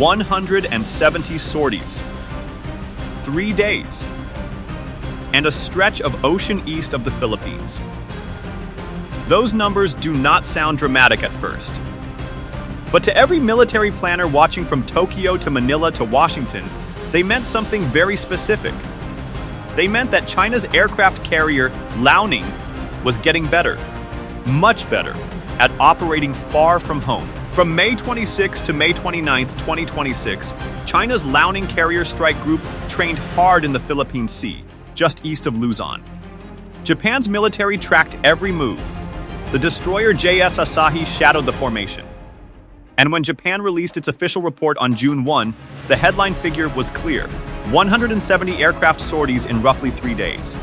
170 sorties, 3 days, and a stretch of ocean east of the Philippines. Those numbers do not sound dramatic at first. But to every military planner watching from Tokyo to Manila to Washington, they meant something very specific. They meant that China's aircraft carrier, Liaoning, was getting better, much better, at operating far from home. From May 26 to May 29, 2026, China's Liaoning Carrier Strike Group trained hard in the Philippine Sea, just east of Luzon. Japan's military tracked every move. The destroyer JS Asahi shadowed the formation. And when Japan released its official report on June 1, the headline figure was clear: 170 aircraft sorties in roughly 3 days.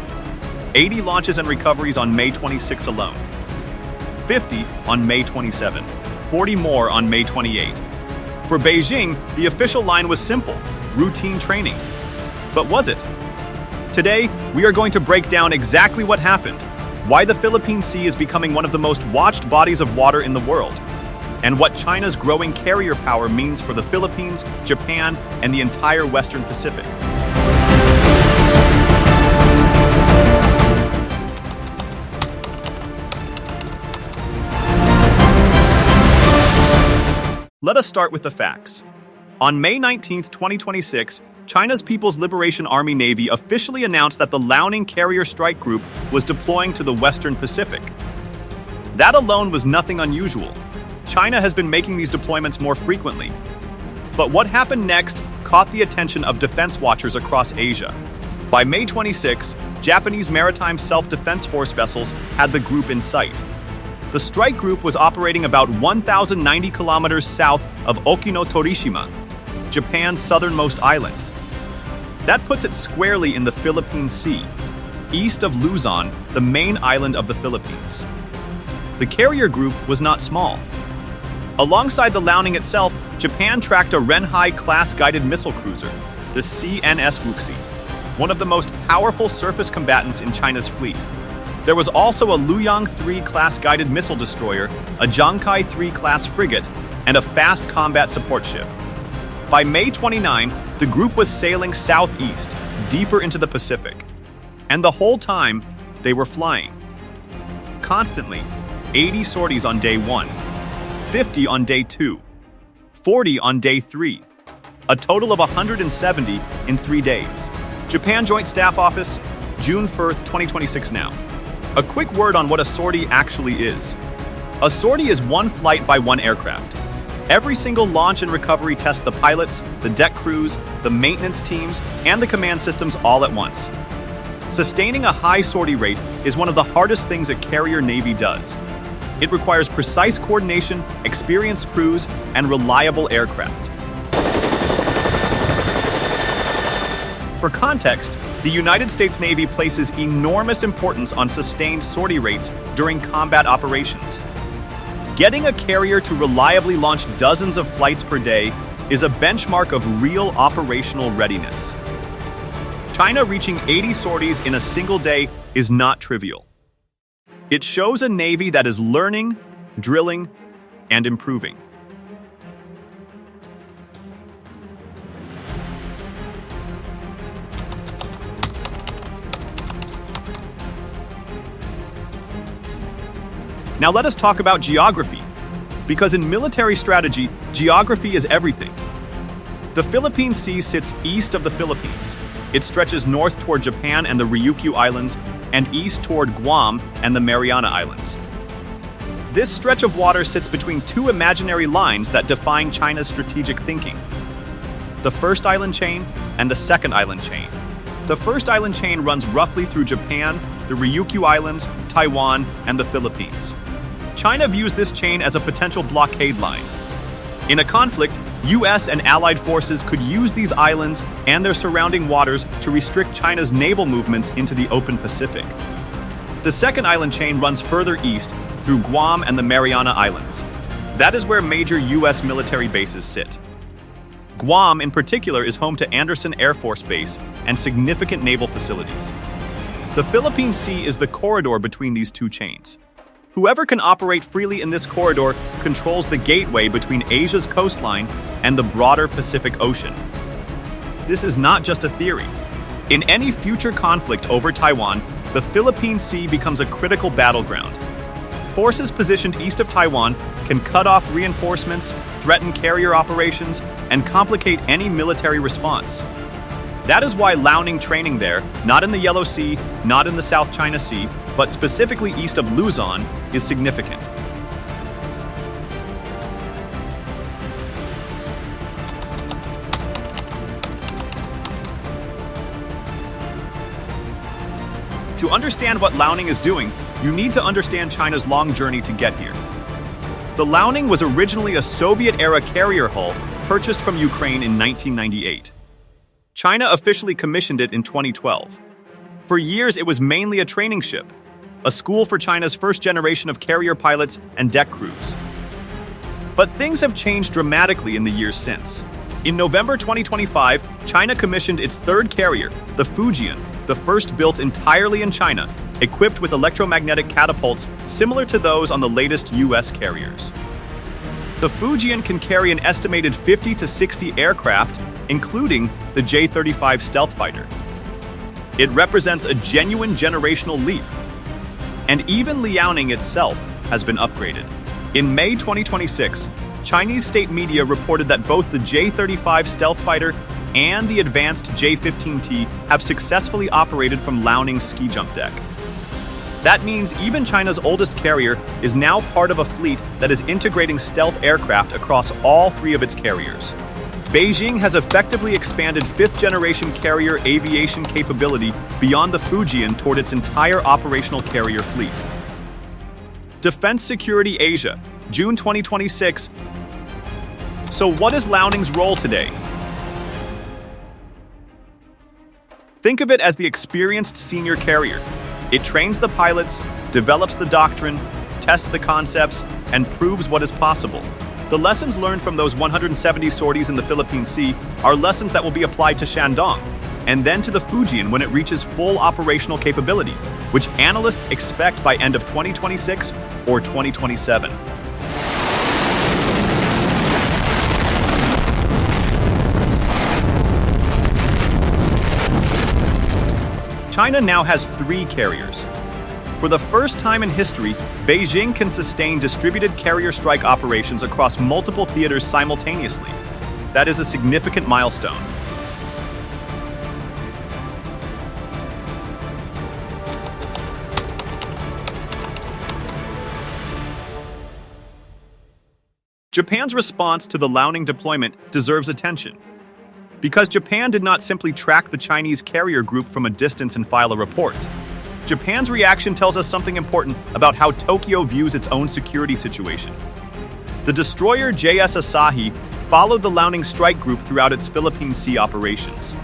80 launches and recoveries on May 26 alone. 50 on May 27. 40 more on May 28. For Beijing, the official line was simple: routine training. But was it? Today, we are going to break down exactly what happened, why the Philippine Sea is becoming one of the most watched bodies of water in the world, and what China's growing carrier power means for the Philippines, Japan, and the entire Western Pacific. Let us start with the facts. On May 19, 2026, China's People's Liberation Army Navy officially announced that the Liaoning Carrier Strike Group was deploying to the Western Pacific. That alone was nothing unusual. China has been making these deployments more frequently. But what happened next caught the attention of defense watchers across Asia. By May 26, Japanese maritime self-defense force vessels had the group in sight. The strike group was operating about 1,090 kilometers south of Okino Torishima, Japan's southernmost island. That puts it squarely in the Philippine Sea, east of Luzon, the main island of the Philippines. The carrier group was not small. Alongside the Liaoning itself, Japan tracked a Renhai-class guided missile cruiser, the CNS Wuxi, one of the most powerful surface combatants in China's fleet. There was also a Luoyang 3 class guided missile destroyer, a Zhangkai 3 class frigate, and a fast combat support ship. By May 29, the group was sailing southeast, deeper into the Pacific. And the whole time, they were flying. Constantly, 80 sorties on day 1, 50 on day 2, 40 on day 3, a total of 170 in 3 days. Japan Joint Staff Office, June 1st, 2026 now. A quick word on what a sortie actually is. A sortie is one flight by one aircraft. Every single launch and recovery tests the pilots, the deck crews, the maintenance teams, and the command systems all at once. Sustaining a high sortie rate is one of the hardest things a carrier navy does. It requires precise coordination, experienced crews, and reliable aircraft. For context, the United States Navy places enormous importance on sustained sortie rates during combat operations. Getting a carrier to reliably launch dozens of flights per day is a benchmark of real operational readiness. China reaching 80 sorties in a single day is not trivial. It shows a navy that is learning, drilling, and improving. Now let us talk about geography, because in military strategy, geography is everything. The Philippine Sea sits east of the Philippines. It stretches north toward Japan and the Ryukyu Islands, and east toward Guam and the Mariana Islands. This stretch of water sits between two imaginary lines that define China's strategic thinking: the first island chain and the second island chain. The first island chain runs roughly through Japan, the Ryukyu Islands, Taiwan, and the Philippines. China views this chain as a potential blockade line. In a conflict, US and allied forces could use these islands and their surrounding waters to restrict China's naval movements into the open Pacific. The second island chain runs further east through Guam and the Mariana Islands. That is where major US military bases sit. Guam, in particular, is home to Andersen Air Force Base and significant naval facilities. The Philippine Sea is the corridor between these two chains. Whoever can operate freely in this corridor controls the gateway between Asia's coastline and the broader Pacific Ocean. This is not just a theory. In any future conflict over Taiwan, the Philippine Sea becomes a critical battleground. Forces positioned east of Taiwan can cut off reinforcements, threaten carrier operations, and complicate any military response. That is why Liaoning training there, not in the Yellow Sea, not in the South China Sea, but specifically east of Luzon, is significant. To understand what Liaoning is doing, you need to understand China's long journey to get here. The Liaoning was originally a Soviet-era carrier hull purchased from Ukraine in 1998. China officially commissioned it in 2012. For years, it was mainly a training ship, a school for China's first generation of carrier pilots and deck crews. But things have changed dramatically in the years since. In November 2025, China commissioned its third carrier, the Fujian, the first built entirely in China, equipped with electromagnetic catapults similar to those on the latest US carriers. The Fujian can carry an estimated 50 to 60 aircraft, including the J-35 stealth fighter. It represents a genuine generational leap. And even Liaoning itself has been upgraded. In May 2026, Chinese state media reported that both the J-35 stealth fighter and the advanced J-15T have successfully operated from Liaoning's ski jump deck. That means even China's oldest carrier is now part of a fleet that is integrating stealth aircraft across all three of its carriers. Beijing has effectively expanded fifth-generation carrier aviation capability beyond the Fujian toward its entire operational carrier fleet. Defense Security Asia, June 2026. So what is Liaoning's role today? Think of it as the experienced senior carrier. It trains the pilots, develops the doctrine, tests the concepts, and proves what is possible. The lessons learned from those 170 sorties in the Philippine Sea are lessons that will be applied to Shandong, and then to the Fujian when it reaches full operational capability, which analysts expect by end of 2026 or 2027. China now has 3 carriers. For the first time in history, Beijing can sustain distributed carrier strike operations across multiple theaters simultaneously. That is a significant milestone. Japan's response to the Liaoning deployment deserves attention. Because Japan did not simply track the Chinese carrier group from a distance and file a report. Japan's reaction tells us something important about how Tokyo views its own security situation. The destroyer JS Asahi followed the Liaoning strike group throughout its Philippine Sea operations.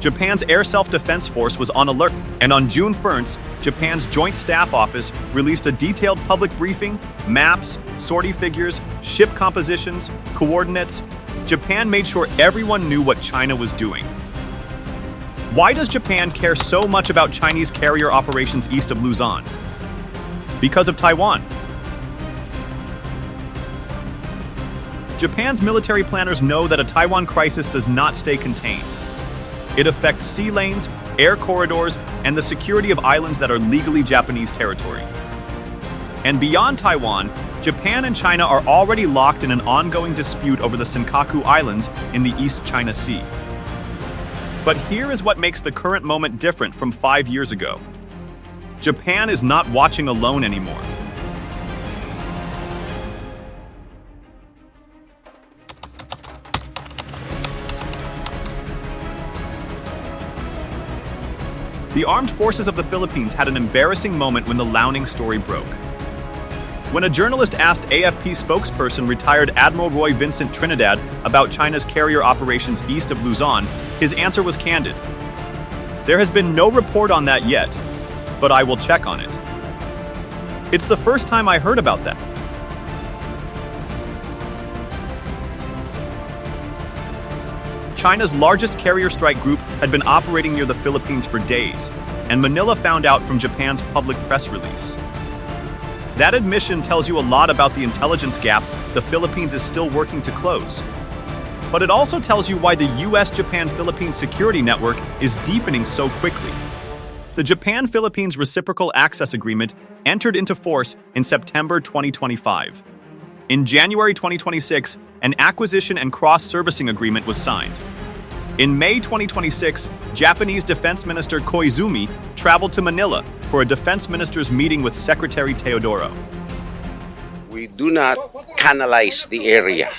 Japan's Air Self-Defense Force was on alert, and on June 1st, Japan's Joint Staff Office released a detailed public briefing, maps, sortie figures, ship compositions, coordinates. Japan made sure everyone knew what China was doing. Why does Japan care so much about Chinese carrier operations east of Luzon? Because of Taiwan. Japan's military planners know that a Taiwan crisis does not stay contained. It affects sea lanes, air corridors, and the security of islands that are legally Japanese territory. And beyond Taiwan, Japan and China are already locked in an ongoing dispute over the Senkaku Islands in the East China Sea. But here is what makes the current moment different from 5 years ago. Japan is not watching alone anymore. The armed forces of the Philippines had an embarrassing moment when the Liaoning story broke. When a journalist asked AFP spokesperson retired Admiral Roy Vincent Trinidad about China's carrier operations east of Luzon, his answer was candid. There has been no report on that yet, but I will check on it. It's the first time I heard about that. China's largest carrier strike group had been operating near the Philippines for days, and Manila found out from Japan's public press release. That admission tells you a lot about the intelligence gap the Philippines is still working to close. But it also tells you why the US-Japan-Philippines security network is deepening so quickly. The Japan-Philippines Reciprocal Access Agreement entered into force in September 2025. In January 2026, an acquisition and cross-servicing agreement was signed. In May 2026, Japanese Defense Minister Koizumi traveled to Manila for a defense ministers' meeting with Secretary Teodoro. We do not canalize the area,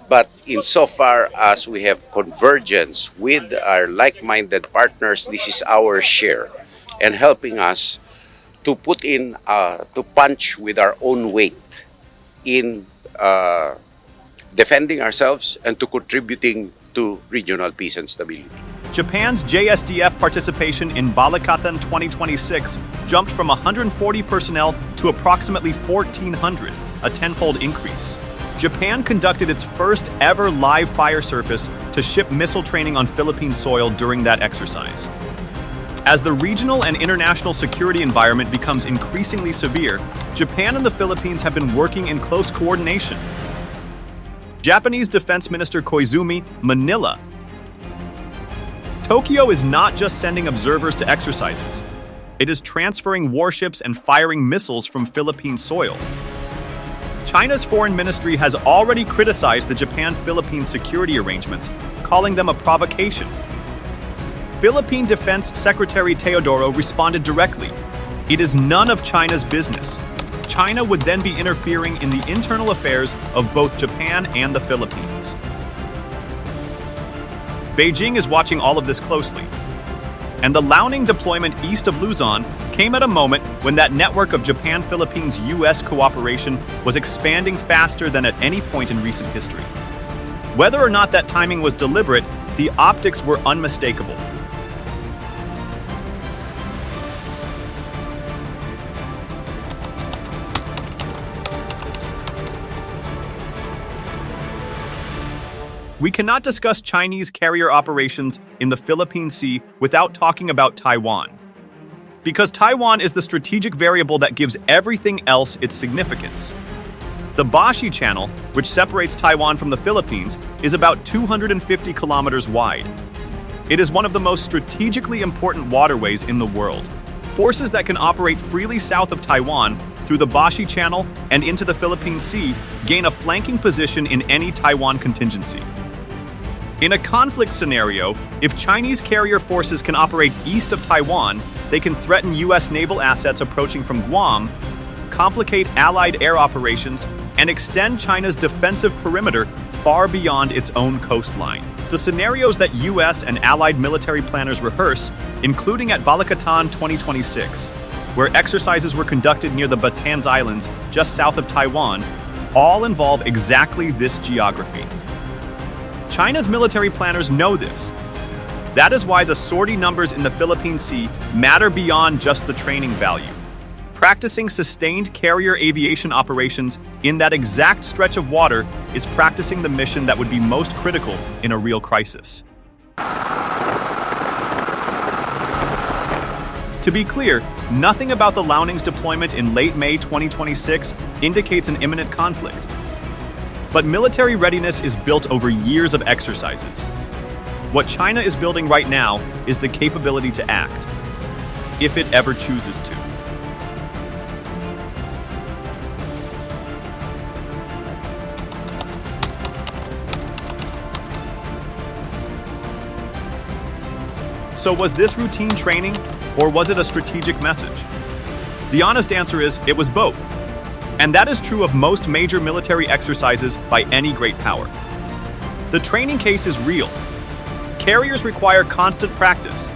but insofar as we have convergence with our like-minded partners, this is our share and helping us to put in, to punch with our own weight in defending ourselves and to contributing to regional peace and stability. Japan's JSDF participation in Balikatan 2026 jumped from 140 personnel to approximately 1,400, a tenfold increase. Japan conducted its first ever live fire surface to ship missile training on Philippine soil during that exercise. As the regional and international security environment becomes increasingly severe, Japan and the Philippines have been working in close coordination. Japanese Defense Minister Koizumi, Manila. Tokyo is not just sending observers to exercises. It is transferring warships and firing missiles from Philippine soil. China's foreign ministry has already criticized the Japan-Philippines security arrangements, calling them a provocation. Philippine Defense Secretary Teodoro responded directly. It is none of China's business. China would then be interfering in the internal affairs of both Japan and the Philippines. Beijing is watching all of this closely. And the Liaoning deployment east of Luzon came at a moment when that network of Japan-Philippines-US cooperation was expanding faster than at any point in recent history. Whether or not that timing was deliberate, the optics were unmistakable. We cannot discuss Chinese carrier operations in the Philippine Sea without talking about Taiwan. Because Taiwan is the strategic variable that gives everything else its significance. The Bashi Channel, which separates Taiwan from the Philippines, is about 250 kilometers wide. It is one of the most strategically important waterways in the world. Forces that can operate freely south of Taiwan through the Bashi Channel and into the Philippine Sea gain a flanking position in any Taiwan contingency. In a conflict scenario, if Chinese carrier forces can operate east of Taiwan, they can threaten U.S. naval assets approaching from Guam, complicate Allied air operations, and extend China's defensive perimeter far beyond its own coastline. The scenarios that U.S. and Allied military planners rehearse, including at Balikatan 2026, where exercises were conducted near the Batan's Islands just south of Taiwan, all involve exactly this geography. China's military planners know this. That is why the sortie numbers in the Philippine Sea matter beyond just the training value. Practicing sustained carrier aviation operations in that exact stretch of water is practicing the mission that would be most critical in a real crisis. To be clear, nothing about the Liaoning's deployment in late May 2026 indicates an imminent conflict. But military readiness is built over years of exercises. What China is building right now is the capability to act, if it ever chooses to. So was this routine training, or was it a strategic message? The honest answer is, it was both. And that is true of most major military exercises by any great power. The training case is real. Carriers require constant practice.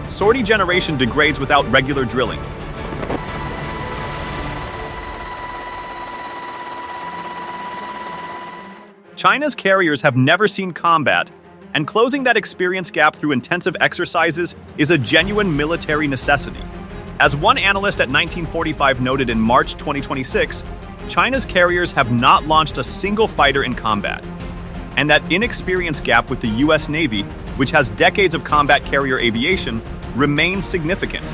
Sortie generation degrades without regular drilling. China's carriers have never seen combat, and closing that experience gap through intensive exercises is a genuine military necessity. As one analyst at 1945 noted in March 2026, China's carriers have not launched a single fighter in combat. And that inexperience gap with the US Navy, which has decades of combat carrier aviation, remains significant.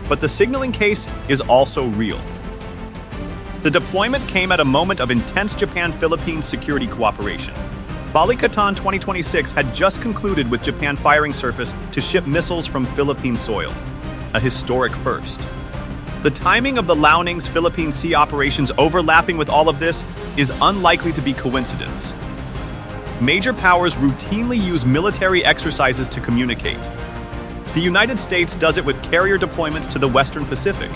But the signaling case is also real. The deployment came at a moment of intense Japan-Philippines security cooperation. Balikatan 2026 had just concluded with Japan firing surface to ship missiles from Philippine soil, a historic first. The timing of the Liaoning's Philippine Sea operations overlapping with all of this is unlikely to be coincidence. Major powers routinely use military exercises to communicate. The United States does it with carrier deployments to the Western Pacific.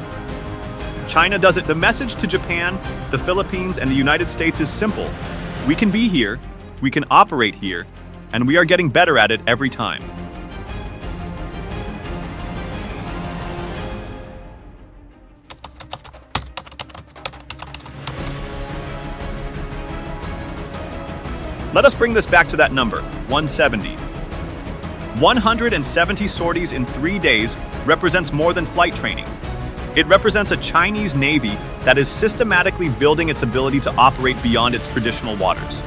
China does it. The message to Japan, the Philippines, and the United States is simple. We can be here, we can operate here, and we are getting better at it every time. Let us bring this back to that number, 170. 170 sorties in 3 days represents more than flight training. It represents a Chinese Navy that is systematically building its ability to operate beyond its traditional waters.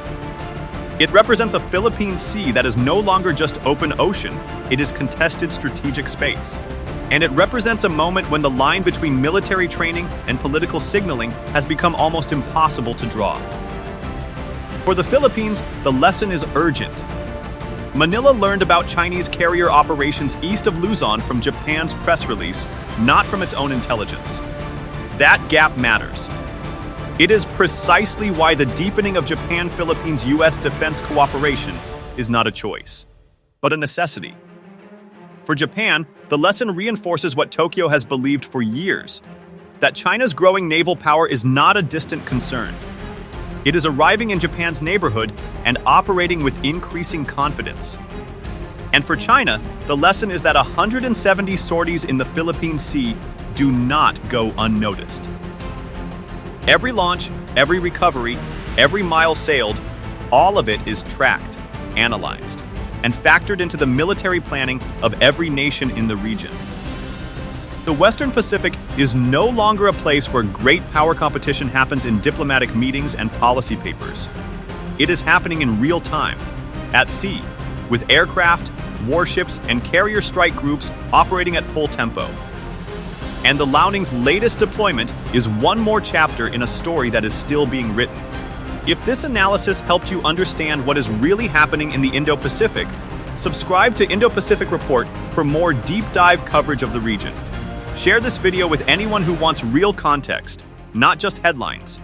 It represents a Philippine Sea that is no longer just open ocean, it is contested strategic space. And it represents a moment when the line between military training and political signaling has become almost impossible to draw. For the Philippines, the lesson is urgent. Manila learned about Chinese carrier operations east of Luzon from Japan's press release, not from its own intelligence. That gap matters. It is precisely why the deepening of Japan-Philippines-US defense cooperation is not a choice, but a necessity. For Japan, the lesson reinforces what Tokyo has believed for years, that China's growing naval power is not a distant concern. It is arriving in Japan's neighborhood and operating with increasing confidence. And for China, the lesson is that 170 sorties in the Philippine Sea do not go unnoticed. Every launch, every recovery, every mile sailed, all of it is tracked, analyzed, and factored into the military planning of every nation in the region. The Western Pacific is no longer a place where great power competition happens in diplomatic meetings and policy papers. It is happening in real time, at sea, with aircraft, warships, and carrier strike groups operating at full tempo. And the Liaoning's latest deployment is one more chapter in a story that is still being written. If this analysis helped you understand what is really happening in the Indo-Pacific, subscribe to Indo-Pacific Report for more deep dive coverage of the region. Share this video with anyone who wants real context, not just headlines.